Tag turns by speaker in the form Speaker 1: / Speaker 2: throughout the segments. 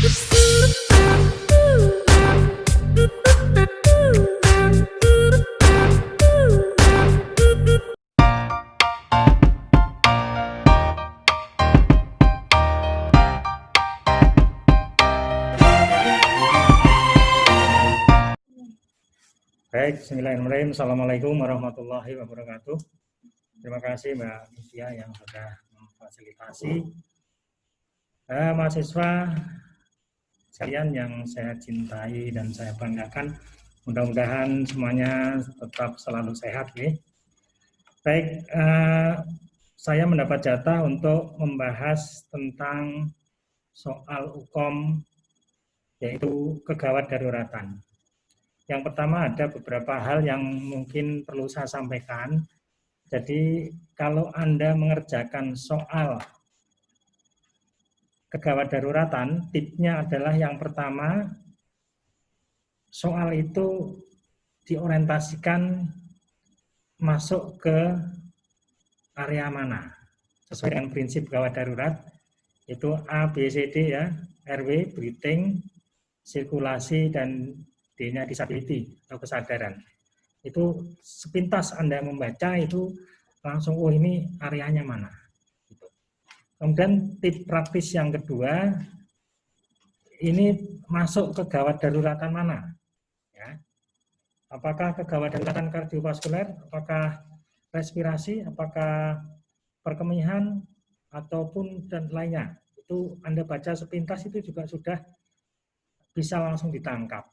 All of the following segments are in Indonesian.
Speaker 1: Baik, bismillahirrahmanirrahim. Assalamualaikum warahmatullahi wabarakatuh. Terima kasih Mbak Nivia yang sudah memfasilitasi. Mahasiswa sekalian yang saya cintai dan saya banggakan, mudah-mudahan semuanya tetap selalu sehat. Ya. Baik, saya mendapat jatah untuk membahas tentang soal hukum, yaitu kegawat daruratan. Yang pertama ada beberapa hal yang mungkin perlu saya sampaikan. Jadi kalau Anda mengerjakan soal kegawat daruratan, tipsnya adalah yang pertama, soal itu diorientasikan masuk ke area mana. Sesuai dengan prinsip gawat darurat, itu A, B, C, D ya, RW, breathing, sirkulasi, dan D-nya disability atau kesadaran. Itu sepintas Anda membaca itu langsung, oh ini areanya mana. Gitu. Kemudian tip praktis yang kedua, ini masuk ke gawat daruratan mana? Ya. Apakah kegawat daruratan kardiovaskuler, apakah respirasi, apakah perkemihan, ataupun dan lainnya. Itu Anda baca sepintas itu juga sudah bisa langsung ditangkap.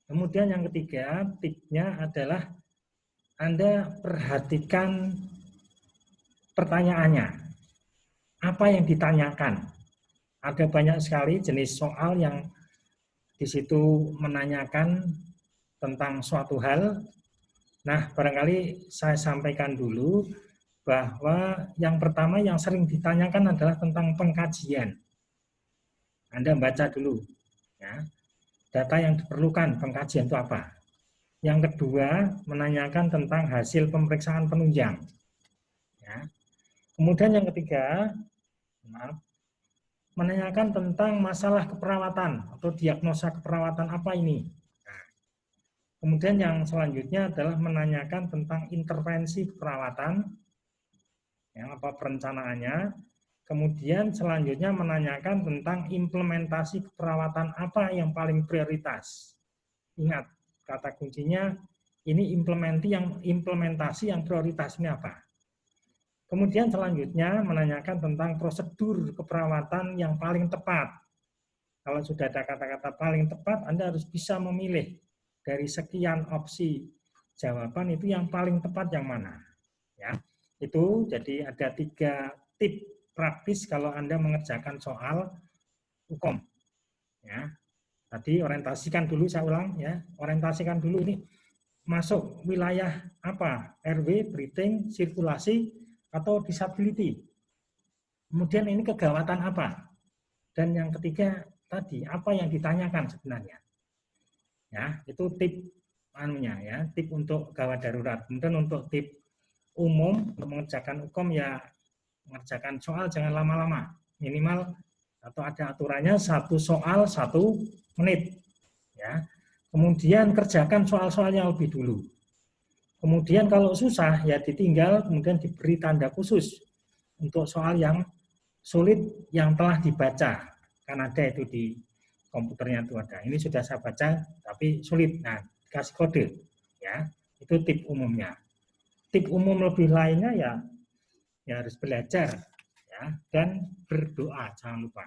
Speaker 1: Kemudian yang ketiga, tipsnya adalah Anda perhatikan pertanyaannya. Apa yang ditanyakan? Ada banyak sekali jenis soal yang di situ menanyakan tentang suatu hal. Nah, barangkali saya sampaikan dulu bahwa yang pertama yang sering ditanyakan adalah tentang pengkajian. Anda baca dulu. Ya. Data yang diperlukan, pengkajian itu apa? Yang kedua, menanyakan tentang hasil pemeriksaan penunjang. Ya. Kemudian yang ketiga, menanyakan tentang masalah keperawatan atau diagnosa keperawatan apa ini. Nah, kemudian yang selanjutnya adalah menanyakan tentang intervensi keperawatan, ya, apa perencanaannya. Kemudian selanjutnya menanyakan tentang implementasi keperawatan apa yang paling prioritas. Ingat, kata kuncinya ini implementasi yang prioritas ini apa. Kemudian selanjutnya menanyakan tentang prosedur keperawatan yang paling tepat. Kalau sudah ada kata-kata paling tepat, Anda harus bisa memilih dari sekian opsi jawaban itu yang paling tepat yang mana. Ya, itu jadi ada 3 tip praktis kalau Anda mengerjakan soal hukum. Ya. Tadi orientasikan dulu, saya ulang ya, orientasikan dulu ini masuk wilayah apa? RW, breathing, sirkulasi, atau disability. Kemudian ini kegawatan apa? Dan yang ketiga tadi, apa yang ditanyakan sebenarnya? Ya, itu tip ya, tip untuk gawat darurat. Kemudian untuk tip umum untuk mengerjakan hukum ya, mengerjakan soal jangan lama-lama, minimal atau ada aturannya 1 soal 1 menit. Ya. Kemudian kerjakan soal-soalnya lebih dulu. Kemudian kalau susah ya ditinggal, kemudian diberi tanda khusus untuk soal yang sulit yang telah dibaca. Kan ada itu di komputernya itu ada. Ini sudah saya baca tapi sulit. Nah, kasih kode. Ya, itu tip umumnya. Tip umum lebih lainnya ya harus belajar ya, dan berdoa, jangan lupa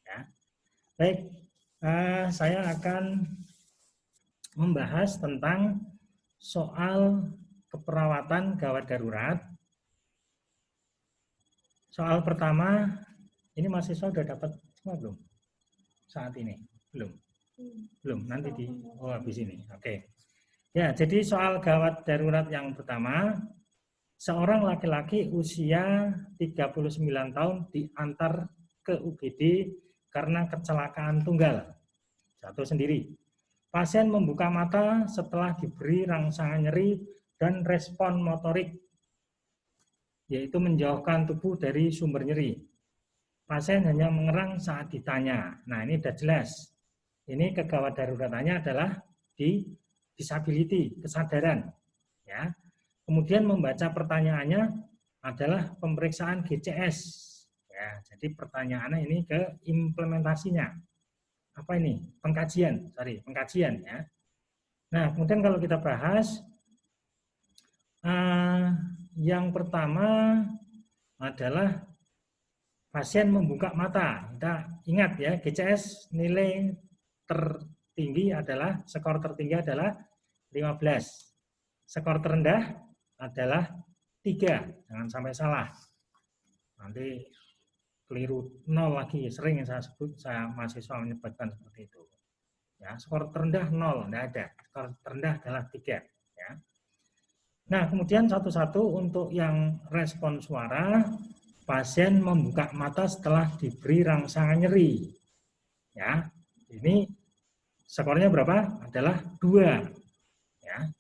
Speaker 1: ya. Baik, saya akan membahas tentang soal keperawatan gawat darurat. Soal pertama, ini mahasiswa sudah dapat semua belum? Saat ini belum, nanti habis ini. Oke. Ya, jadi soal gawat darurat yang pertama, seorang laki-laki usia 39 tahun diantar ke UGD karena kecelakaan tunggal, jatuh sendiri. Pasien membuka mata setelah diberi rangsangan nyeri dan respon motorik, yaitu menjauhkan tubuh dari sumber nyeri. pasien hanya mengerang saat ditanya. Nah, ini sudah jelas. Ini kegawat daruratannya adalah di disability, kesadaran. Ya. Kemudian membaca pertanyaannya adalah pemeriksaan GCS. Ya, jadi pertanyaannya ini ke implementasinya. Apa ini? Pengkajian ya. Nah, kemudian kalau kita bahas yang pertama adalah pasien membuka mata. Kita ingat ya, GCS nilai tertinggi adalah, skor tertinggi adalah 15. Skor terendah adalah 3. Jangan sampai salah. Nanti keliru 0 lagi. Sering saya sebut, saya mahasiswa menyebutkan seperti itu. Ya, skor terendah 0, tidak ada. Skor terendah adalah 3. Ya. Nah, kemudian satu-satu untuk yang respon suara, pasien membuka mata setelah diberi rangsangan nyeri. Ya, ini skornya berapa? Adalah 2. Ya.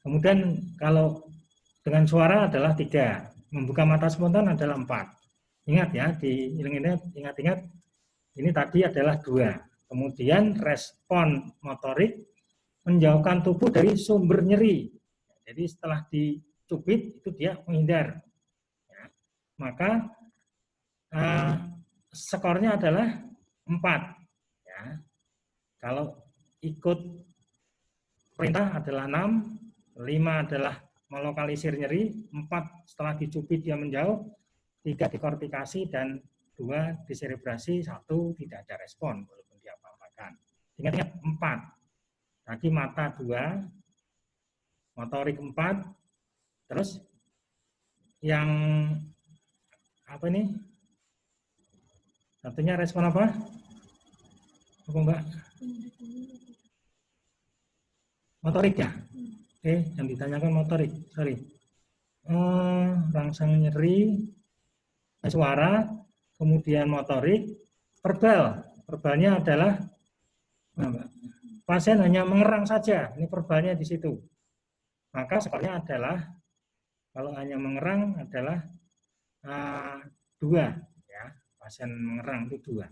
Speaker 1: Kemudian kalau dengan suara adalah 3. Membuka mata spontan adalah 4. Ingat ya, ingat-ingat, ini tadi adalah 2. Kemudian respon motorik, menjauhkan tubuh dari sumber nyeri. Jadi setelah dicubit itu dia menghindar. Ya. Maka skornya adalah 4. Ya. Kalau ikut perintah adalah 6, 5 adalah melokalisir nyeri, 4 setelah dicubit dia menjauh, 3 dikortikasi, dan 2 diserebrasi, 1 tidak ada respon walaupun dia apa-apakan. Ingat-ingat 4. Tadi mata 2, motorik 4, terus yang apa ini? Satunya respon apa? Apa enggak? Motorik ya? Oke, yang ditanyakan motorik, sorry. Rangsang nyeri, suara, kemudian motorik, verbal. Verbalnya adalah pasien hanya mengerang saja, ini verbalnya di situ. Maka skornya adalah, kalau hanya mengerang adalah 2. Ya. Pasien mengerang itu 2.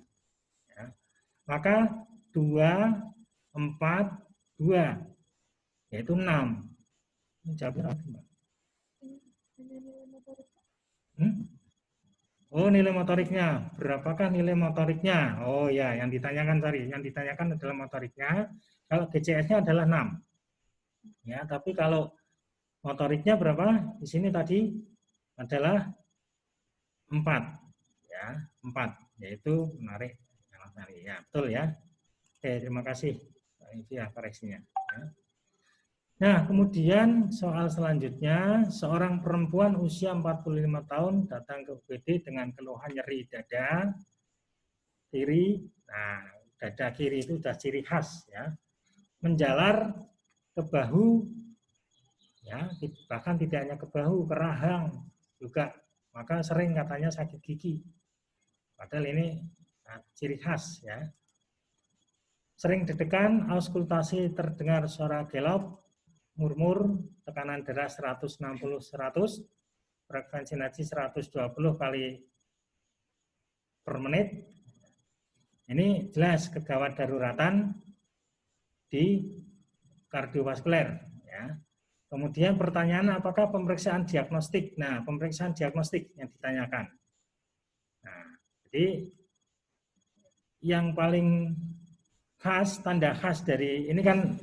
Speaker 1: Ya. Maka 2, 4, 2. Yaitu 6. Ini jawabnya apa, Mbak? Oh, nilai motoriknya. Berapakah nilai motoriknya? Oh ya, yang ditanyakan tadi. Yang ditanyakan adalah motoriknya. Kalau GCS-nya adalah 6. Ya, tapi kalau motoriknya berapa? Di sini tadi adalah 4. Ya, 4. Yaitu menarik. Ya, betul ya. Oke, terima kasih. Itu ya koreksinya. Ya. Nah, kemudian soal selanjutnya, seorang perempuan usia 45 tahun datang ke UGD dengan keluhan nyeri dada kiri. Nah, dada kiri itu sudah ciri khas ya. Menjalar ke bahu, ya, bahkan tidak hanya ke bahu, ke rahang juga. Maka sering katanya sakit gigi. Padahal ini ciri khas ya. Sering deg-degan, auskultasi terdengar suara gelap, murmur, tekanan darah 160-100, frekuensi nadi 120 kali per menit. Ini jelas kegawat daruratan di kardiovaskuler. Ya. Kemudian pertanyaan, apakah pemeriksaan diagnostik? Nah, pemeriksaan diagnostik yang ditanyakan. Nah, jadi yang paling khas, tanda khas dari ini kan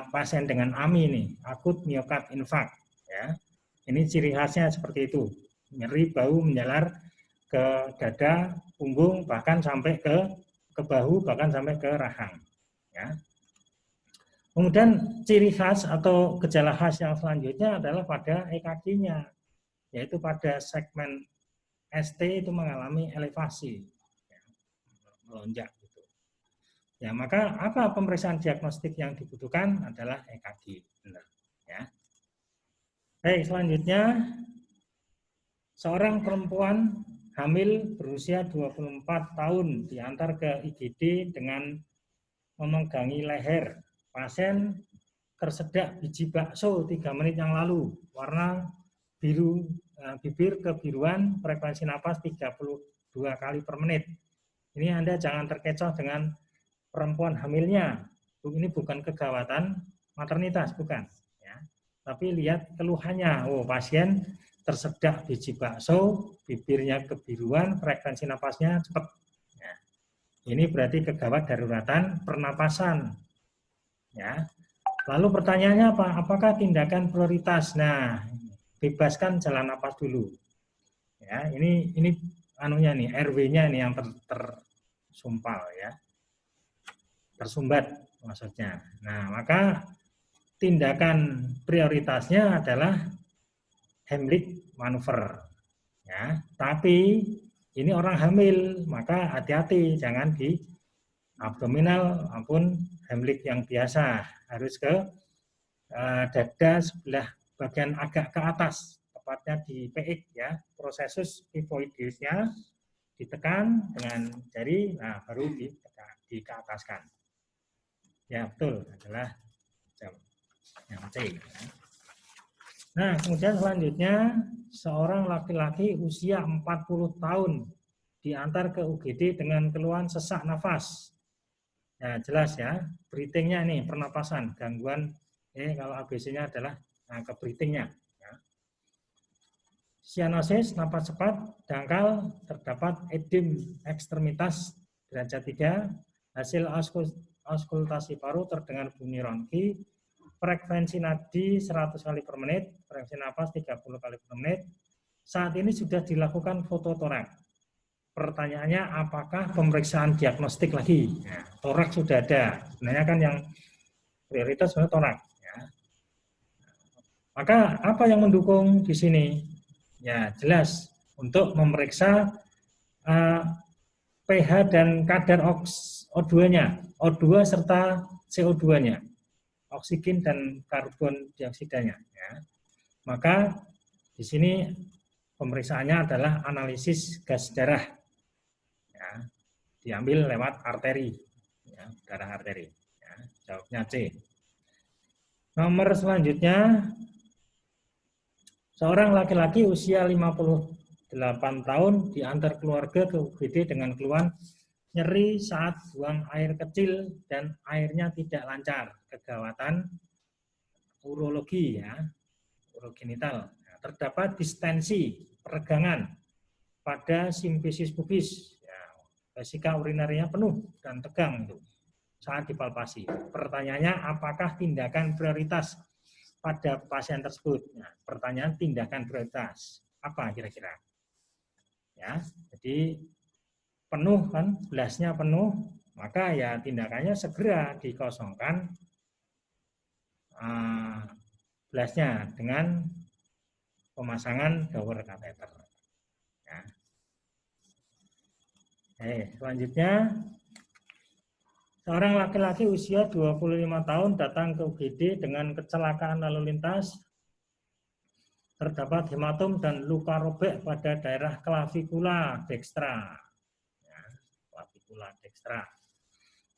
Speaker 1: pasien dengan AMI ini, akut miokard infarct ya. Ini ciri khasnya seperti itu. Nyeri bau menjalar ke dada, punggung, bahkan sampai ke bahu, bahkan sampai ke rahang ya. Kemudian ciri khas atau gejala khas yang selanjutnya adalah pada EKG-nya, yaitu pada segmen ST itu mengalami elevasi ya, melonjak. Ya, maka apa pemeriksaan diagnostik yang dibutuhkan adalah EKG. Benar, ya. Baik, selanjutnya seorang perempuan hamil berusia 24 tahun diantar ke IGD dengan memegangi leher. Pasien tersedak biji bakso 3 menit yang lalu, warna biru, bibir kebiruan, frekuensi napas 32 2 kali per menit. Ini Anda jangan terkecoh dengan perempuan hamilnya. Ini bukan kegawatan maternitas, bukan. Ya. Tapi lihat keluhannya. Oh, pasien tersedak biji bakso, bibirnya kebiruan, frekuensi napasnya cepat. Ya. Ini berarti kegawat daruratan pernapasan. Ya. Lalu pertanyaannya apa? Apakah tindakan prioritas? Nah, bebaskan jalan napas dulu. Ya, ini anunya nih, RW-nya nih yang tersumpal ya. Tersumbat maksudnya. Nah, maka tindakan prioritasnya adalah Heimlich manuver. Ya, tapi ini orang hamil, maka hati-hati jangan di abdominal maupun Heimlich yang biasa, harus ke dada sebelah bagian agak ke atas, tepatnya di PX ya, prosesus kyphoidesnya ditekan dengan jari, nah baru dikeataskan. Ya betul, adalah yang C. Nah kemudian selanjutnya seorang laki-laki usia 40 tahun diantar ke UGD dengan keluhan sesak nafas. Nah jelas ya, breathing-nya nih pernapasan, gangguan kalau ABC-nya adalah ke breathing-nya. Ya. Sianosis, napas cepat, dangkal, terdapat edem ekstremitas derajat 3, hasil auskultasi paru terdengar bunyi ronki, frekuensi nadi 100 kali per menit, frekuensi napas 30 kali per menit. Saat ini sudah dilakukan fototoraks. Pertanyaannya, apakah pemeriksaan diagnostik lagi? Nah, toraks sudah ada. Sebenarnya kan yang prioritas sebenarnya toraks. Ya. Maka apa yang mendukung di sini? Ya jelas untuk memeriksa pH dan kadar O2-nya, O2 serta CO2-nya, oksigen dan karbon dioksidanya. Ya. Maka di sini pemeriksaannya adalah analisis gas darah, ya, diambil lewat arteri, ya, darah arteri. Ya, jawabnya C. Nomor selanjutnya, seorang laki-laki usia 58 tahun diantar keluarga ke UGD dengan keluhan nyeri saat buang air kecil dan airnya tidak lancar, kegawatan urologi ya, urogenital. Nah, terdapat distensi, peregangan pada simfisis pubis, ya, vesika urinarinya penuh dan tegang itu saat dipalpasi. Pertanyaannya, apakah tindakan prioritas pada pasien tersebut? Nah, pertanyaan tindakan prioritas apa kira-kira? Ya, jadi penuh kan, gelasnya penuh, maka ya tindakannya segera dikosongkan gelasnya dengan pemasangan shower kateter. Ya. Selanjutnya, seorang laki-laki usia 25 tahun datang ke UGD dengan kecelakaan lalu lintas. Terdapat hematom dan luka robek pada daerah klavikula dextra. Ya, klavikula dextra.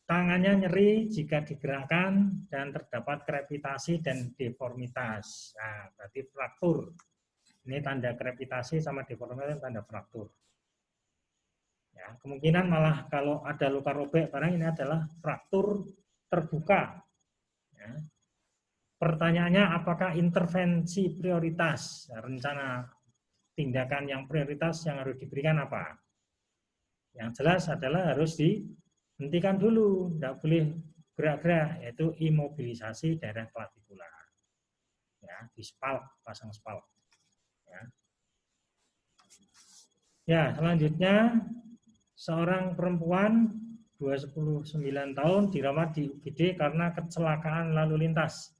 Speaker 1: Tangannya nyeri jika digerakkan dan terdapat krepitasi dan deformitas. Nah, berarti fraktur. Ini tanda krepitasi sama deformitas tanda fraktur. Ya, kemungkinan malah kalau ada luka robek barang ini adalah fraktur terbuka. Ya. Pertanyaannya, apakah intervensi prioritas, rencana tindakan yang prioritas yang harus diberikan apa? Yang jelas adalah harus dihentikan dulu, tidak boleh gerak-gerak, yaitu imobilisasi daerah klavikula. Ya, di spalk, pasang spalk. Ya, selanjutnya seorang perempuan 29 tahun dirawat di UGD karena kecelakaan lalu lintas.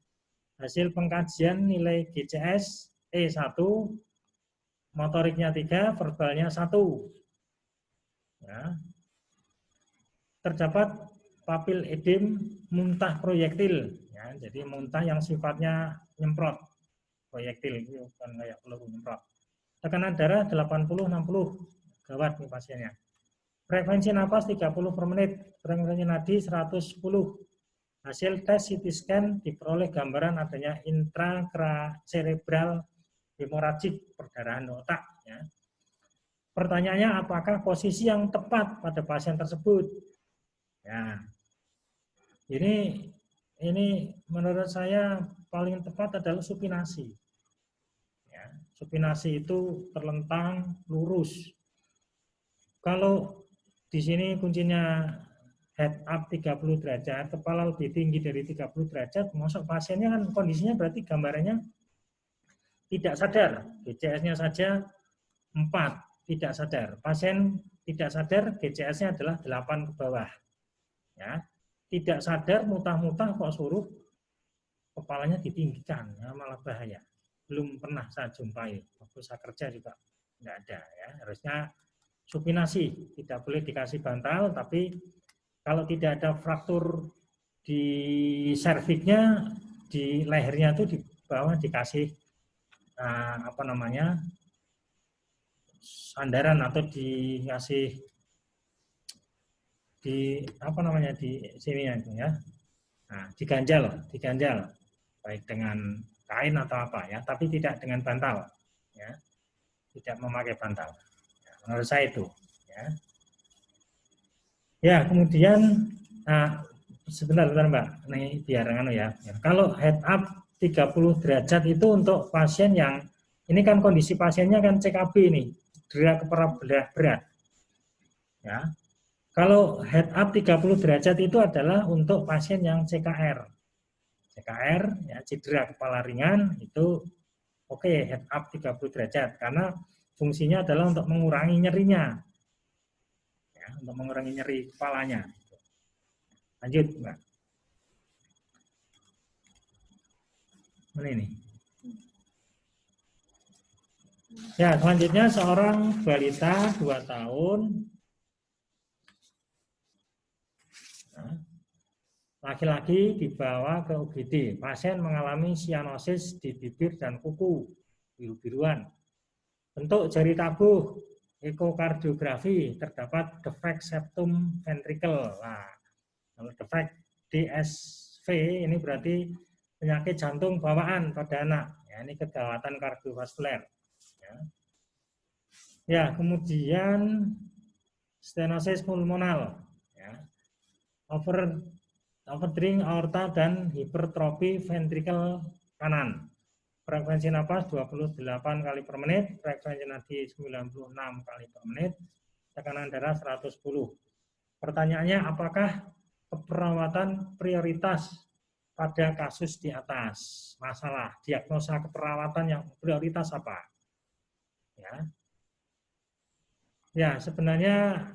Speaker 1: Hasil pengkajian nilai GCS E1, motoriknya 3, verbalnya 1. Ya. Terdapat papil edem muntah proyektil. Ya, jadi muntah yang sifatnya nyemprot. Proyektil itu bukan kayak peluru nyemprot. Tekanan darah 80-60, gawat nih pasiennya. Frekuensi napas 30 per menit, frekuensi nadi 110. Hasil tes CT scan diperoleh gambaran adanya intracerebral hemorragik, perdarahan otak. Ya. Pertanyaannya, apakah posisi yang tepat pada pasien tersebut? Ya, ini menurut saya paling tepat adalah supinasi. Ya, supinasi itu terlentang lurus. Kalau di sini kuncinya head up 30 derajat, kepala lebih tinggi dari 30 derajat, masuk pasiennya kan kondisinya berarti gambarannya tidak sadar. GCS-nya saja 4, tidak sadar. Pasien tidak sadar, GCS-nya adalah 8 ke bawah. Ya. Tidak sadar, mutah-mutah kok suruh kepalanya ditinggikan, ya, malah bahaya. Belum pernah saya jumpai. Waktu saya kerja juga nggak ada. Ya. Harusnya supinasi, tidak boleh dikasih bantal, tapi kalau tidak ada fraktur di serviknya, di lehernya itu di bawah dikasih sandaran atau dikasih di sini ya. Nah, diganjal baik dengan kain atau apa ya, tapi tidak dengan bantal ya. Tidak memakai bantal. Ya, menurut saya itu ya. Ya, kemudian sebentar Mbak, ini biar ya. Kalau head up 30 derajat itu untuk pasien yang ini kan kondisi pasiennya kan CKB nih, cedera kepala berat. Ya. Kalau head up 30 derajat itu adalah untuk pasien yang CKR. CKR ya, cedera kepala ringan itu oke, head up 30 derajat karena fungsinya adalah untuk mengurangi nyerinya. Ya, untuk mengurangi nyeri kepalanya. Lanjut, Mbak. Mana ini? Ya, selanjutnya seorang balita 2 tahun. Laki-laki dibawa ke UGD. Pasien mengalami sianosis di bibir dan kuku, biru-biruan. Bentuk jari tabuh, ekokardiografi, terdapat defek septum ventricle. Nah, kalau defek DSV ini berarti penyakit jantung bawaan pada anak. Ya, ini kegawatan kardiovaskuler. Ya, kemudian stenosis pulmonal, ya. Overdring aorta dan hipertrofi ventrikel kanan. Frekuensi napas 28 kali per menit, frekuensi nadi 96 kali per menit, tekanan darah 110. Pertanyaannya, apakah keperawatan prioritas pada kasus di atas? Masalah diagnosa keperawatan yang prioritas apa? Ya, sebenarnya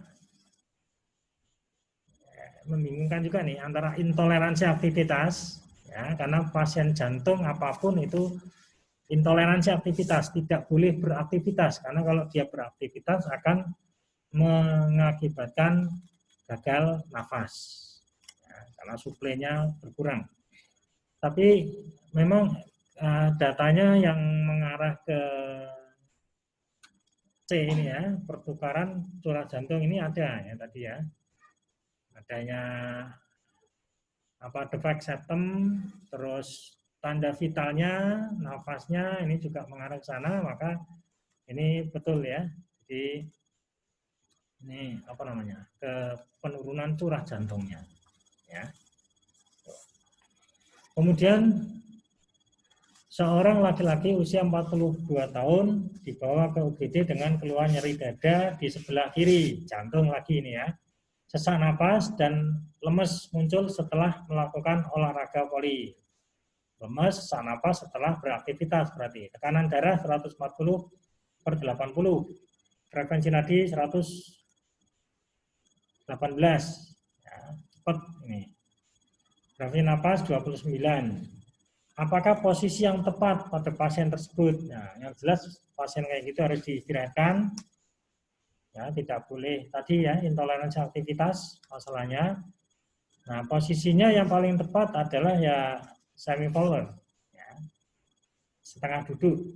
Speaker 1: membingungkan juga nih antara intoleransi aktivitas, ya, karena pasien jantung apapun itu intoleransi aktivitas, tidak boleh beraktivitas, karena kalau dia beraktivitas akan mengakibatkan gagal nafas, ya, karena suplainya berkurang. Tapi memang datanya yang mengarah ke C ini ya, pertukaran curah jantung ini ada ya tadi ya. Adanya defek septum, terus tanda vitalnya, nafasnya ini juga mengarah ke sana, maka ini betul ya. Jadi ini ke penurunan curah jantungnya ya. Kemudian seorang laki-laki usia 42 tahun dibawa ke UGD dengan keluhan nyeri dada di sebelah kiri, jantung lagi ini ya. Sesak napas dan lemes muncul setelah melakukan olahraga poli. Lemes, sesak napas setelah beraktivitas berarti. Tekanan darah 140/80. Frekuensi nadi 118. Ya, cepat ini. Frekuensi napas 29. Apakah posisi yang tepat pada pasien tersebut? Nah, yang jelas pasien kayak gitu harus diistirahatkan. Ya, tidak boleh tadi ya, intoleransi aktivitas masalahnya. Nah, posisinya yang paling tepat adalah ya semi forward, ya. Setengah duduk.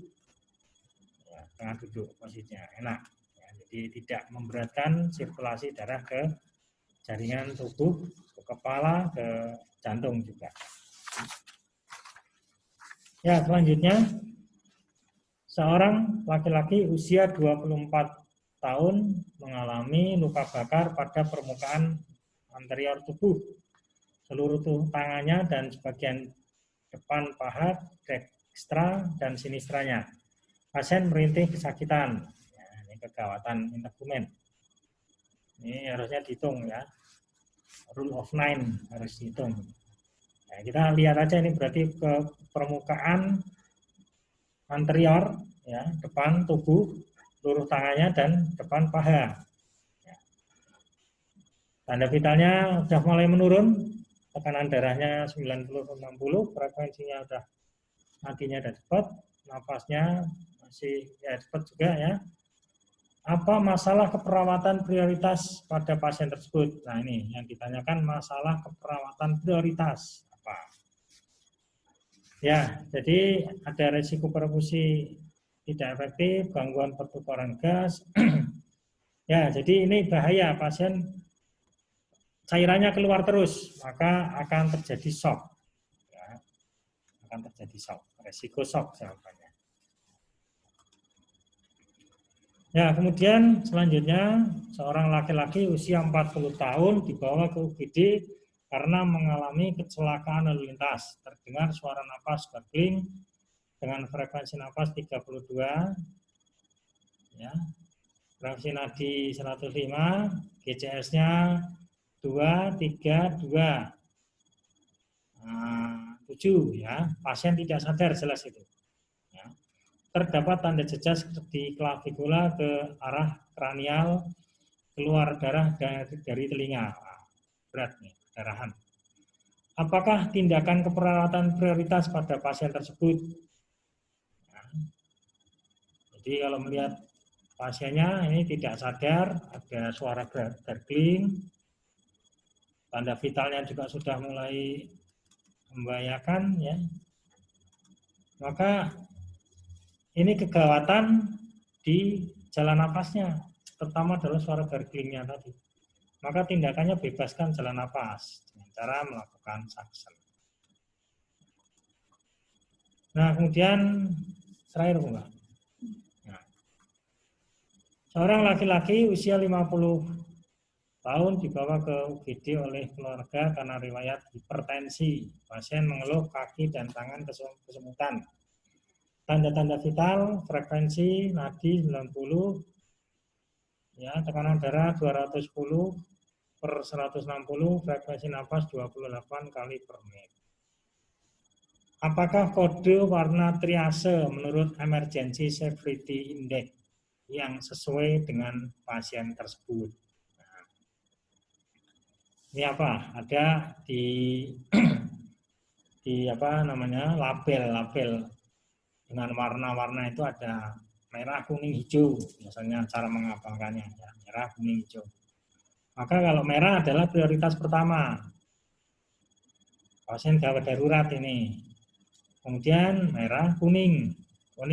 Speaker 1: Ya, setengah duduk posisinya enak. Ya, jadi tidak memberatkan sirkulasi darah ke jaringan tubuh, ke kepala, ke jantung juga. Ya, selanjutnya seorang laki-laki usia 24 tahun mengalami luka bakar pada permukaan anterior tubuh, seluruh tangannya dan sebagian depan paha, dekstra dan sinistranya. Pasien merintih kesakitan. Ya, ini kegawatan integumen. Ini harusnya dihitung ya. Rule of 9 harus dihitung. Nah, kita lihat aja ini berarti ke permukaan anterior, ya, depan tubuh, seluruh tangannya dan depan paha. Ya. Tanda vitalnya sudah mulai menurun, tekanan darahnya 90-60, frekuensinya udah nadinya udah cepat, napasnya masih ya cepat juga ya. Apa masalah keperawatan prioritas pada pasien tersebut? Nah ini yang ditanyakan, masalah keperawatan prioritas apa? Ya, jadi ada risiko perfusi tidak efektif, gangguan pertukaran gas. Ya, jadi ini bahaya, pasien cairannya keluar terus, maka akan terjadi shock. Ya, akan terjadi shock, risiko shock jawabannya. Ya, kemudian selanjutnya seorang laki-laki usia 40 tahun dibawa ke UGD karena mengalami kecelakaan lalu lintas. Terdengar suara napas gargling dengan frekuensi napas 32, ya, frekuensi nadi 105, GCS-nya 232, 7, ya. Pasien tidak sadar, jelas itu. Ya. Terdapat tanda jejak di klavikula ke arah kranial, keluar darah dari telinga. Berat nih, perdarahan. Apakah tindakan keperawatan prioritas pada pasien tersebut? Nah, jadi kalau melihat pasiennya ini tidak sadar, ada suara gargling, tanda vitalnya juga sudah mulai membahayakan, ya, maka ini kegawatan di jalan nafasnya, terutama adalah suara garglingnya tadi. Maka tindakannya bebaskan jalan nafas dengan cara melakukan suction. Nah, kemudian terakhir enggak. Nah, seorang laki-laki usia 50 tahun dibawa ke UGD oleh keluarga karena riwayat hipertensi. Pasien mengeluh kaki dan tangan kesemutan. Tanda-tanda vital, frekuensi nadi 90, ya, tekanan darah 210/160, frekuensi nafas 28 kali per menit. Apakah kode warna triase menurut Emergency Severity Index yang sesuai dengan pasien tersebut? Nah, ini apa? Ada di apa namanya, label dengan warna-warna itu ada merah, kuning, hijau, biasanya cara mengapalkannya, ya, merah, kuning, hijau. Maka kalau merah adalah prioritas pertama, pasien gawat darurat ini. Kemudian merah, kuning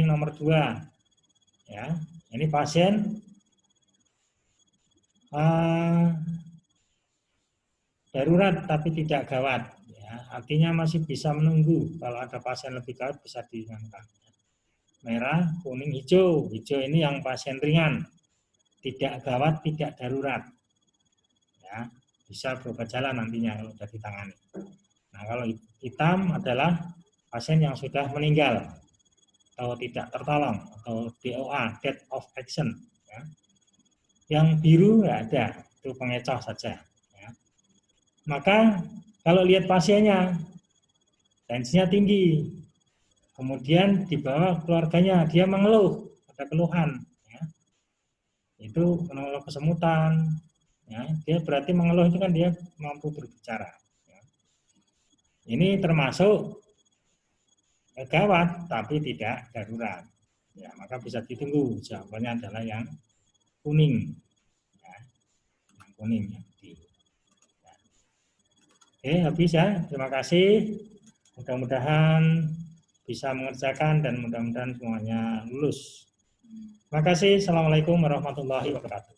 Speaker 1: nomor 2, ya, ini pasien darurat tapi tidak gawat, ya, artinya masih bisa menunggu. Kalau ada pasien lebih gawat bisa diingatkan. Merah, kuning, hijau. Hijau ini yang pasien ringan, tidak gawat, tidak darurat. Ya, bisa berobat jalan nantinya kalau sudah ditangani. Nah, kalau hitam adalah pasien yang sudah meninggal atau tidak tertolong, atau DOA, death of action. Ya. Yang biru nggak ada, itu pengecoh saja. Ya. Maka kalau lihat pasiennya, tensinya tinggi, kemudian dibawa keluarganya, dia mengeluh, ada keluhan, ya. Itu mengeluh kesemutan, ya. Dia berarti mengeluh itu kan dia mampu berbicara. Ya. Ini termasuk gawat, tapi tidak darurat. Ya, maka bisa ditunggu. Jawabannya adalah yang kuning, ya. Yang kuning, yang putih. Ya. Oke, habis ya. Terima kasih. Mudah-mudahan bisa mengerjakan dan mudah-mudahan semuanya lulus. Terima kasih. Assalamualaikum warahmatullahi wabarakatuh.